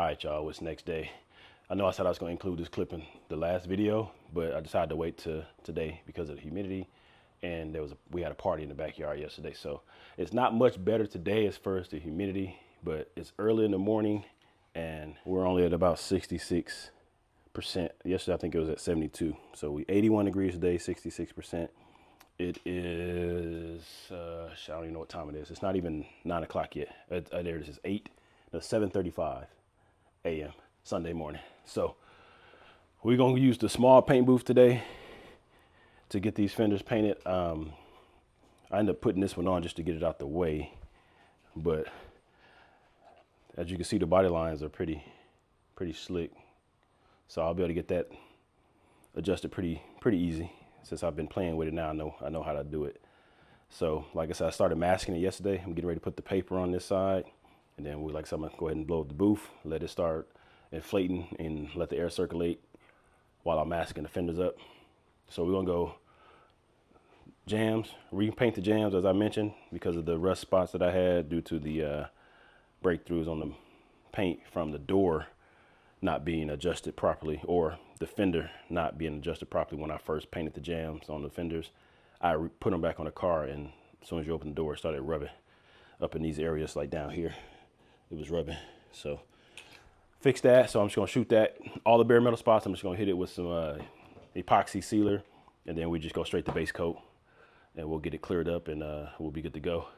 right, y'all, it's next day. I know I said I was going to include this clip in the last video, but I decided to wait to today because of the humidity, and we had a party in the backyard yesterday. So it's not much better today as far as the humidity, but it's early in the morning and we're only at about 66%. Yesterday I think it was at 72. So we 81 degrees today, 66%. It is I don't even know what time it is. It's not even 9 o'clock yet. There it is, 7:35 a.m. Sunday morning. So we're gonna use the small paint booth today to get these fenders painted. I ended up putting this one on just to get it out the way, but as you can see, the body lines are pretty slick. So I'll be able to get that adjusted pretty easy. Since I've been playing with it now, I know how to do it. So like I said, I started masking it yesterday. I'm getting ready to put the paper on this side, and then I'm gonna go ahead and blow up the booth, let it start inflating and let the air circulate while I'm masking the fenders up. So we're gonna go jams, repaint the jams as I mentioned, because of the rust spots that I had due to the breakthroughs on the paint from the door not being adjusted properly, or the fender not being adjusted properly when I first painted the jams on the fenders. I put them back on the car, and as soon as you open the door, it started rubbing up in these areas, like down here. It was rubbing. So fix that. So I'm just gonna shoot that. All the bare metal spots, I'm just gonna hit it with some epoxy sealer, and then we just go straight to base coat, and we'll get it cleared up, and we'll be good to go.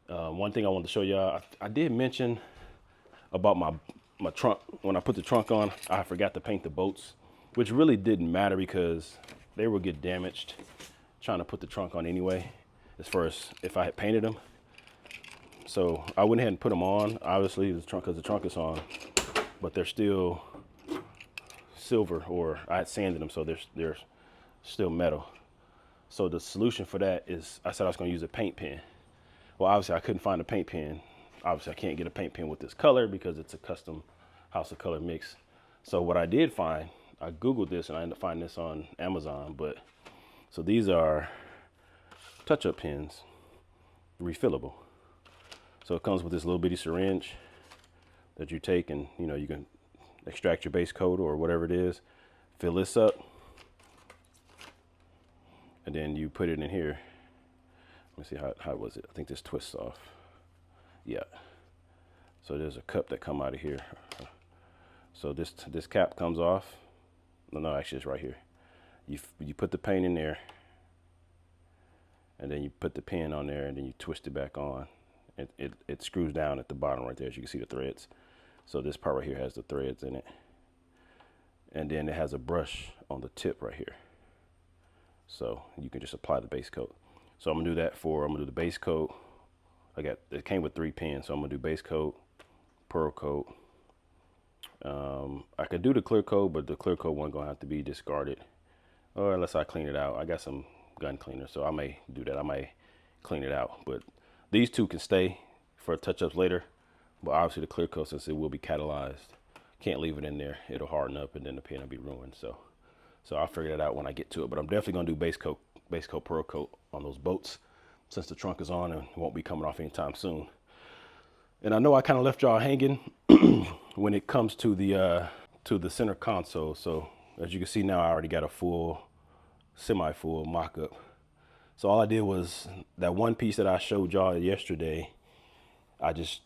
One thing I wanted to show y'all, I did mention about my trunk. When I put the trunk on, I forgot to paint the bolts, which really didn't matter because they would get damaged trying to put the trunk on anyway, as far as if I had painted them. So I went ahead and put them on, obviously, because the trunk is on, but they're still silver, or I had sanded them, so they're still metal. So the solution for that is, I said I was going to use a paint pen. Well, obviously I couldn't find a paint pen. Obviously I can't get a paint pen with this color because it's a custom House of Color mix. So what I did find, I Googled this and I ended up finding this on Amazon, so these are touch-up pens, refillable. So it comes with this little bitty syringe that you take, and you can extract your base coat or whatever it is, fill this up, and then you put it in here. Let me see, how was it? I think this twists off. Yeah. So there's a cup that come out of here. So this cap comes off. No, actually it's right here. You put the paint in there, and then you put the pen on there, and then you twist it back on. It screws down at the bottom right there, as you can see the threads. So this part right here has the threads in it. And then it has a brush on the tip right here. So you can just apply the base coat. So I'm gonna do that I'm gonna do the base coat. It came with 3 pens, so I'm gonna do base coat, pearl coat. I could do the clear coat, but the clear coat one gonna have to be discarded, or unless I clean it out. I got some gun cleaner, so I may do that. I may clean it out, but these 2 can stay for touch-ups later. But obviously the clear coat, since it will be catalyzed, can't leave it in there. It'll harden up, and then the pen will be ruined. So I'll figure that out when I get to it. But I'm definitely gonna do base coat, pearl coat on those boats, since the trunk is on and won't be coming off anytime soon. And I know I kind of left y'all hanging when it comes to the center console. So as you can see now, I already got a semi-full mock-up. So all I did was that one piece that I showed y'all yesterday, I just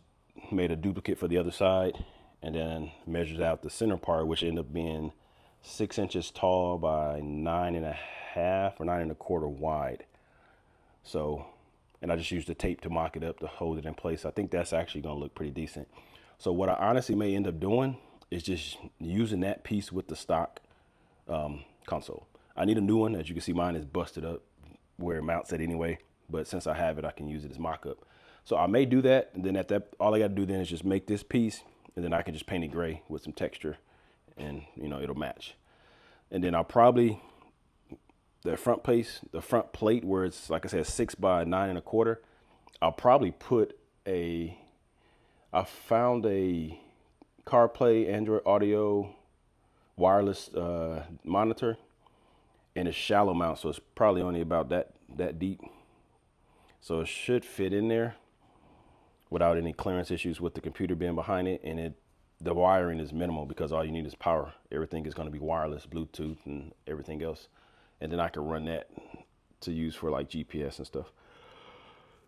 made a duplicate for the other side, and then measured out the center part, which ended up being 6 inches tall by 9.5 or 9.25 wide. So, and I just used the tape to mock it up to hold it in place. I think that's actually gonna look pretty decent. So what I honestly may end up doing is just using that piece with the stock console. I need a new one. As you can see, mine is busted up where it mounts at anyway, but since I have it, I can use it as mock-up. So I may do that, and then all I gotta do then is just make this piece, and then I can just paint it gray with some texture, and it'll match. And then I'll probably, the front plate where it's, like I said, 6 by 9.25, I'll probably put I found a CarPlay Android Audio wireless monitor, and it's shallow mount, so it's probably only about that deep. So it should fit in there without any clearance issues with the computer being behind it, and the wiring is minimal because all you need is power. Everything is going to be wireless, Bluetooth and everything else. And then I can run that to use for like GPS and stuff.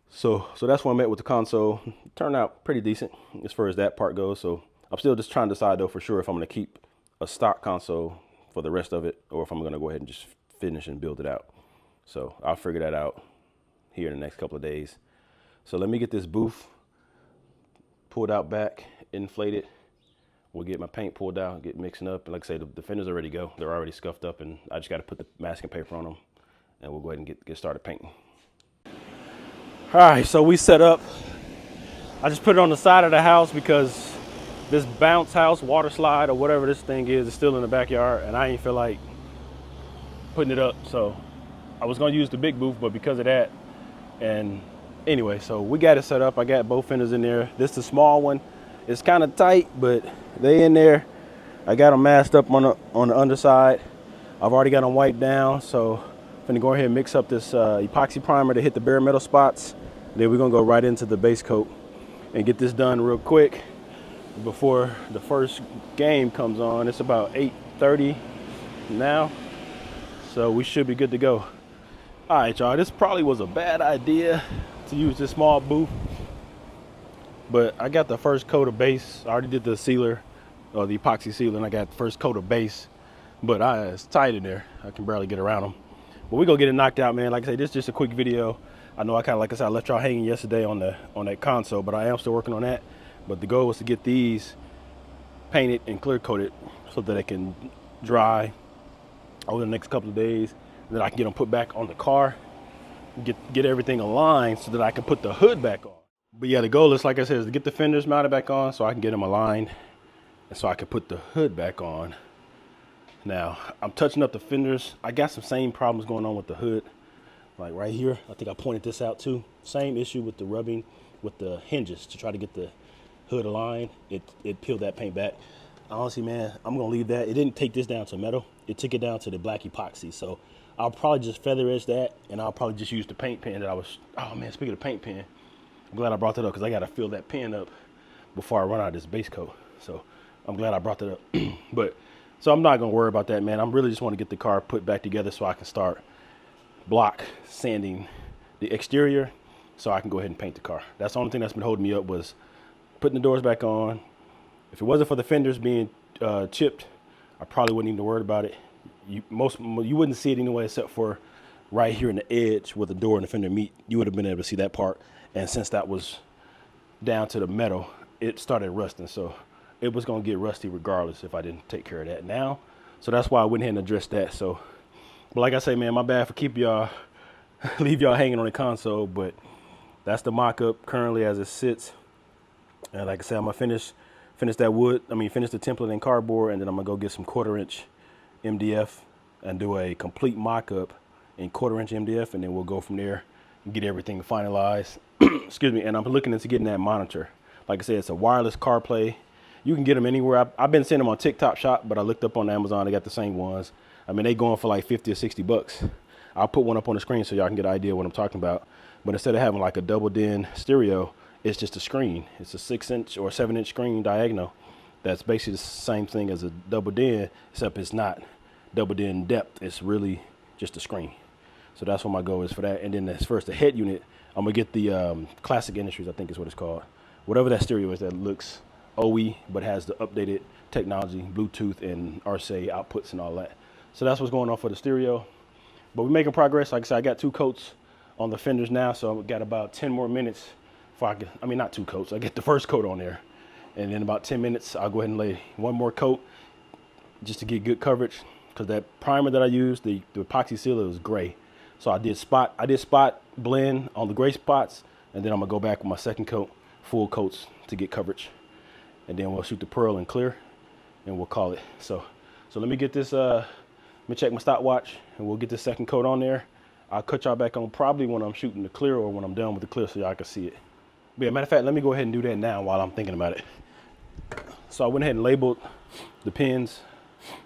So that's when I met with the console. It turned out pretty decent as far as that part goes. So I'm still just trying to decide though for sure if I'm going to keep a stock console for the rest of it or if I'm going to go ahead and just finish and build it out. So I'll figure that out here in the next couple of days. So let me get this booth pulled out back, inflated. We'll get my paint pulled out, get mixing up. And like I say, the fenders are ready to go. They're already scuffed up and I just got to put the masking paper on them and we'll go ahead and get started painting. All right, so we set up. I just put it on the side of the house because this bounce house, water slide or whatever this thing is still in the backyard and I ain't feel like putting it up. So I was gonna use the big booth, but because of that, and anyway, so we got it set up. I got both fenders in there. This is the small one. It's kind of tight, but they in there. I got them masked up on the underside. I've already got them wiped down, so I'm gonna go ahead and mix up this epoxy primer to hit the bare metal spots. Then we're gonna go right into the base coat and get this done real quick before the first game comes on. It's about 8:30 now, so we should be good to go. All right, y'all, this probably was a bad idea to use this small booth, but I got the first coat of base. I already did the sealer, or the epoxy sealer, and I got the first coat of base, but it's tight in there. I can barely get around them. But we're gonna get it knocked out, man. Like I say, this is just a quick video. I know I kind of, like I said, I left y'all hanging yesterday on that console, but I am still working on that. But the goal was to get these painted and clear coated so that they can dry over the next couple of days. And then I can get them put back on the car, get everything aligned so that I can put the hood back on. But yeah, the goal is, like I said, is to get the fenders mounted back on so I can get them aligned and so I can put the hood back on. Now, I'm touching up the fenders. I got some same problems going on with the hood. Like right here, I think I pointed this out too. Same issue with the rubbing with the hinges to try to get the hood aligned. It peeled that paint back. Honestly, man, I'm gonna leave that. It didn't take this down to metal. It took it down to the black epoxy. So I'll probably just feather edge that, and I'll probably just use the paint pen that I was, oh man, speaking of paint pen, I'm glad I brought that up because I gotta fill that pen up before I run out of this base coat. So I'm glad I brought that up. But so I'm not gonna worry about that, man. I'm really just wanna get the car put back together so I can start block sanding the exterior so I can go ahead and paint the car. That's the only thing that's been holding me up, was putting the doors back on. If it wasn't for the fenders being chipped, I probably wouldn't even worry about it. You wouldn't see it anyway, except for right here in the edge where the door and the fender meet. You would have been able to see that part. And since that was down to the metal, it started rusting. So it was gonna get rusty regardless if I didn't take care of that now. So that's why I went ahead and addressed that. So, but like I say, man, my bad for keep y'all, leave y'all hanging on the console, but that's the mock-up currently as it sits. And like I said, I'm gonna finish that wood. Finish the template in cardboard, and then I'm gonna go get some 1/4" MDF and do a complete mock-up in 1/4" MDF, and then we'll go from there and get everything finalized. Excuse me. And I'm looking into getting that monitor. Like I said, it's a wireless CarPlay. You can get them anywhere. I've been seeing them on TikTok Shop, but I looked up on Amazon. They got the same ones. They going for like 50 or 60 bucks. I'll put one up on the screen so y'all can get an idea of what I'm talking about. But instead of having like a double-din stereo, it's just a screen. It's a 6" or 7" screen diagonal. That's basically the same thing as a double-din, except it's not double-din depth. It's really just a screen. So that's what my goal is for that. And then as far as the head unit, I'm gonna get the Classic Industries, I think is what it's called. Whatever that stereo is that looks OE, but has the updated technology, Bluetooth and RCA outputs and all that. So that's what's going on for the stereo. But we're making progress. Like I said, I got 2 coats on the fenders now, so I've got about 10 more minutes before I can, not 2 coats. I get the first coat on there. And in about 10 minutes, I'll go ahead and lay 1 more coat just to get good coverage. Because that primer that I used, the epoxy sealer, was gray. So I did spot blend on the gray spots, and then I'm gonna go back with my second coat, full coats to get coverage. And then we'll shoot the pearl and clear, and we'll call it. So let me get this, let me check my stopwatch, and we'll get this second coat on there. I'll cut y'all back on probably when I'm shooting the clear or when I'm done with the clear so y'all can see it. But yeah, matter of fact, let me go ahead and do that now while I'm thinking about it. So I went ahead and labeled the pins.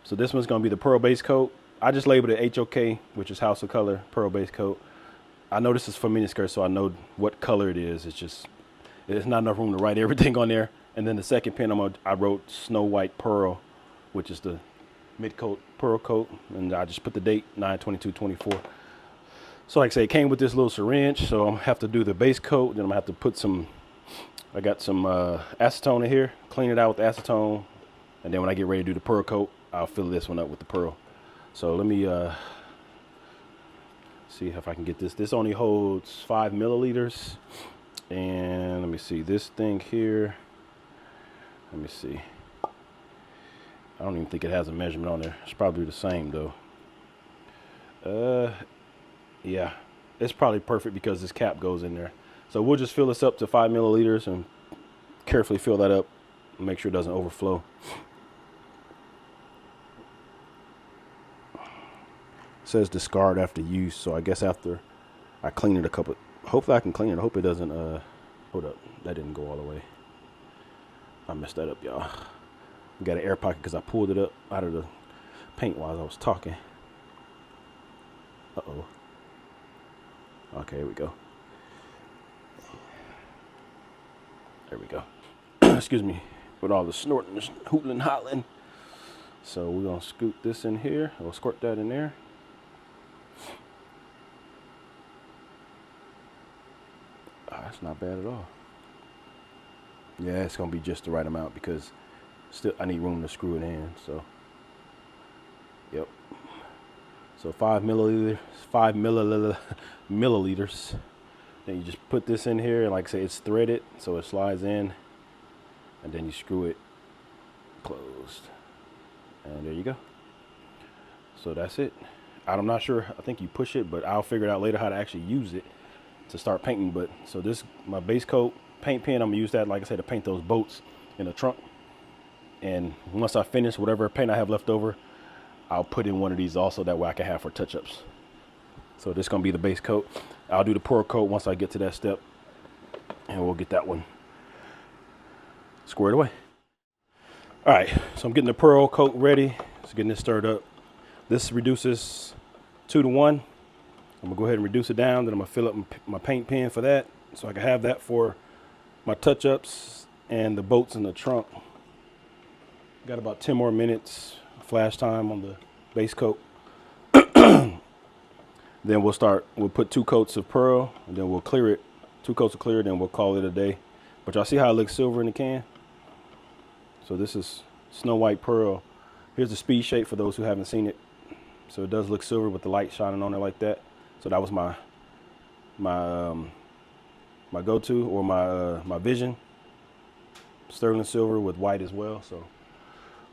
So this one's gonna be the pearl base coat. I just labeled it HOK, which is House of Color, pearl base coat. I know this is for MiniSSkrrrt, so I know what color it is. It's just, there's not enough room to write everything on there. And then the second pen, I wrote Snow White Pearl, which is the mid coat pearl coat, and I just put the date 9/22/24. So like I say, it came with this little syringe, so I'm gonna have to do the base coat, then I'm gonna have to put some, I got some acetone in here, clean it out with acetone, and then when I get ready to do the pearl coat, I'll fill this one up with the pearl. So let me see if I can get this. This only holds 5 milliliters, and let me see this thing here. Let me see. I don't even think it has a measurement on there. It's probably the same though. Yeah, it's probably perfect because this cap goes in there. So we'll just fill this up to 5 milliliters and carefully fill that up and make sure it doesn't overflow. It says discard after use, so I guess after I clean it a couple, hopefully I can clean it. I hope it doesn't, hold up, that didn't go all the way. I messed that up, y'all. Got an air pocket because I pulled it up out of the paint while I was talking. Uh-oh. Okay, here we go. There we go. Excuse me, with all the snorting, and hooting and hollering. So we're gonna scoot this in here, or squirt that in there. That's not bad at all. Yeah, it's gonna be just the right amount because still I need room to screw it in. So, yep. So 5 milliliters, 5 milliliters. Then you just put this in here, and like I say, it's threaded, so it slides in, and then you screw it closed, and there you go. So that's it. I'm not sure. I think you push it, but I'll figure out later how to actually use it to start painting. But so this my base coat paint pen. I'm gonna use that, like I said, to paint those boats in the trunk. And once I finish whatever paint I have left over, I'll put in one of these also, that way I can have for touch-ups. So this is gonna be the base coat. I'll do the pearl coat once I get to that step, and we'll get that one squared away. All right, so I'm getting the pearl coat ready. Just getting this stirred up. This reduces 2 to 1. I'm gonna go ahead and reduce it down. Then I'm gonna fill up my paint pen for that, so I can have that for my touch-ups and the boats in the trunk. Got about 10 more minutes flash time on the base coat. Then we'll put 2 coats of pearl, and then we'll clear it. 2 coats of clear, then we'll call it a day. But y'all see how it looks silver in the can? So this is Snow White Pearl. Here's the speed shape for those who haven't seen it. So it does look silver with the light shining on it like that. So that was my go-to, or my vision. Sterling silver with white as well. So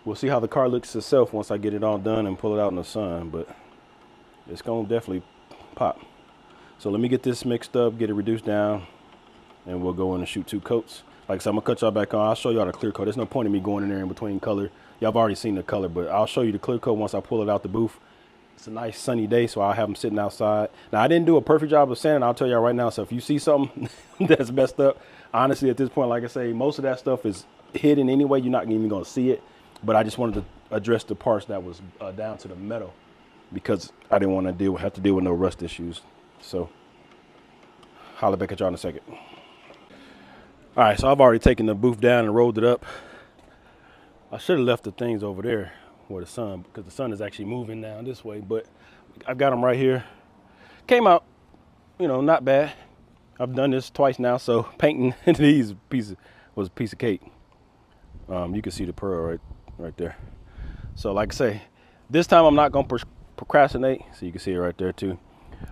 we'll see how the car looks itself once I get it all done and pull it out in the sun, but it's gonna definitely pop. So let me get this mixed up, get it reduced down, and we'll go in and shoot 2 coats. Like I said, I'm gonna cut y'all back on. I'll show y'all the clear coat. There's no point in me going in there in between color. Y'all have already seen the color, but I'll show you the clear coat once I pull it out the booth. It's a nice sunny day, so I'll have them sitting outside. Now, I didn't do a perfect job of sanding, I'll tell y'all right now. So if you see something that's messed up, honestly, at this point, like I say, most of that stuff is hidden anyway. You're not even gonna see it. But I just wanted to address the parts that was down to the metal, because I didn't want to have to deal with no rust issues. So holler back at y'all in a second. All right, so I've already taken the booth down and rolled it up. I should have left the things over there where the sun, because the sun is actually moving down this way, but I've got them right here. Came out, you know, not bad. I've done this twice now, so painting these pieces was a piece of cake. You can see the pearl right there. So like I say, this time I'm not gonna procrastinate. So you can see it right there too.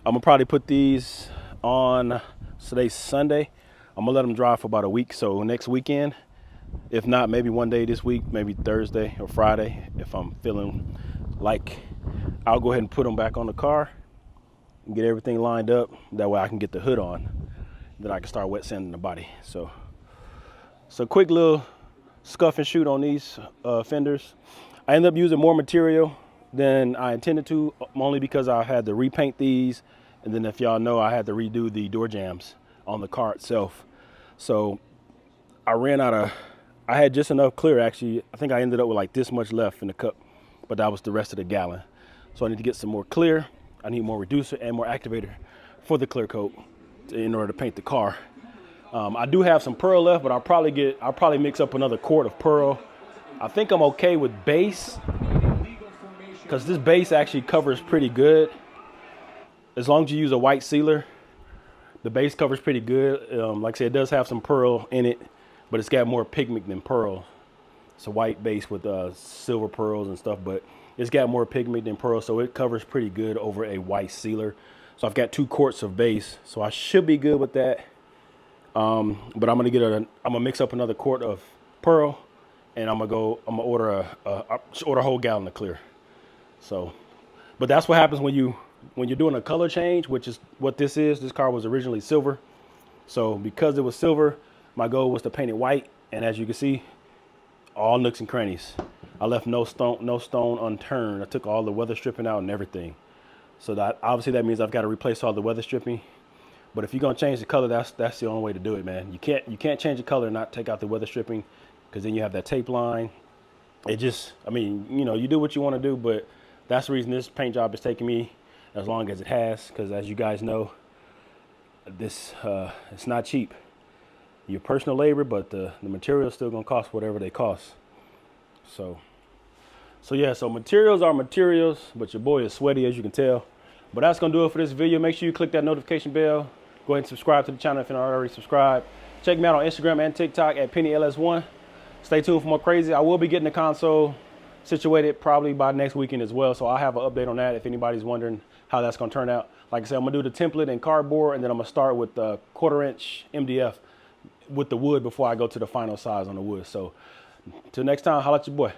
I'm gonna probably put these on, today's Sunday. I'm gonna let them dry for about a week. So next weekend, if not, maybe one day this week, maybe Thursday or Friday, if I'm feeling like, I'll go ahead and put them back on the car and get everything lined up. That way I can get the hood on. Then I can start wet sanding the body. So quick little scuff and shoot on these fenders. I ended up using more material than I intended to, only because I had to repaint these, and then if y'all know, I had to redo the door jambs on the car itself. So I ran out of, I had just enough clear actually. I think I ended up with like this much left in the cup, but that was the rest of the gallon. So I need to get some more clear. I need more reducer and more activator for the clear coat in order to paint the car. I do have some pearl left, but I'll probably mix up another quart of pearl. I think I'm okay with base, because this base actually covers pretty good. As long as you use a white sealer, the base covers pretty good. Like I said, it does have some pearl in it, but it's got more pigment than pearl. It's a white base with silver pearls and stuff, but it's got more pigment than pearl, so it covers pretty good over a white sealer. So I've got 2 quarts of base, so I should be good with that. But I'm gonna mix up another quart of pearl, and I'm gonna order order a whole gallon of clear. So, but that's what happens when you're doing a color change, which is what this is. This car was originally silver, so because it was silver, my goal was to paint it white. And as you can see, all nooks and crannies. I left no stone unturned. I took all the weather stripping out and everything. So that obviously that means I've got to replace all the weather stripping. But if you're gonna change the color, that's the only way to do it, man. You can't change the color and not take out the weather stripping, because then you have that tape line. It just, I mean, you know, you do what you want to do, but that's the reason this paint job is taking me as long as it has, because as you guys know, this it's not cheap. Your personal labor, but the material is still gonna cost whatever they cost. So yeah, so materials are materials, but your boy is sweaty, as you can tell. But that's gonna do it for this video. Make sure you click that notification bell. Go ahead and subscribe to the channel if you're not already subscribed. Check me out on Instagram and TikTok at PennyLS1. Stay tuned for more crazy. I will be getting the console situated probably by next weekend as well, so I'll have an update on that if anybody's wondering how that's gonna turn out. Like I said, I'm gonna do the template in cardboard, and then I'm gonna start with the 1/4" MDF with the wood before I go to the final size on the wood. So till next time, holla at your boy.